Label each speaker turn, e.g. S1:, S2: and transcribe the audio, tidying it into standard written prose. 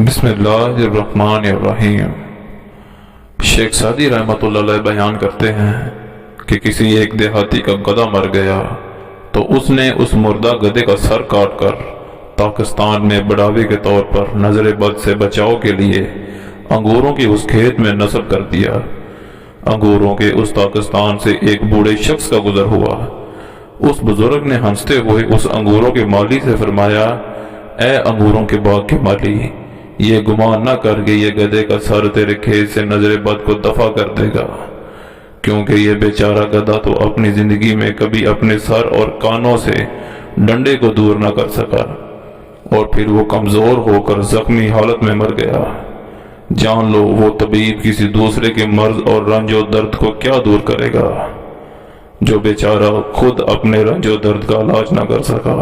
S1: بسم اللہ الرحمن الرحیم۔ شیخ سعدی رحمۃ اللہ علیہ بیان کرتے ہیں کہ کسی ایک دیہاتی کا گدھا مر گیا تو اس نے اس مردہ گدھے کا سر کاٹ کر پاکستان میں بڑھاوے کے طور پر نظر بد سے بچاؤ کے لیے انگوروں کی اس کھیت میں نصب کر دیا۔ انگوروں کے اس پاکستان سے ایک بوڑھے شخص کا گزر ہوا۔ اس بزرگ نے ہنستے ہوئے اس انگوروں کے مالی سے فرمایا، اے انگوروں کے باغ کے مالی، یہ گمان نہ کر کہ یہ گدھے کا سر تیرے کھیت سے نظر بد کو دفع کر دے گا، کیونکہ یہ بیچارہ گدھا تو اپنی زندگی میں کبھی اپنے سر اور کانوں سے ڈنڈے کو دور نہ کر سکا، اور پھر وہ کمزور ہو کر زخمی حالت میں مر گیا۔ جان لو وہ طبیب کسی دوسرے کے مرض اور رنج و درد کو کیا دور کرے گا جو بیچارہ خود اپنے رنج و درد کا علاج نہ کر سکا۔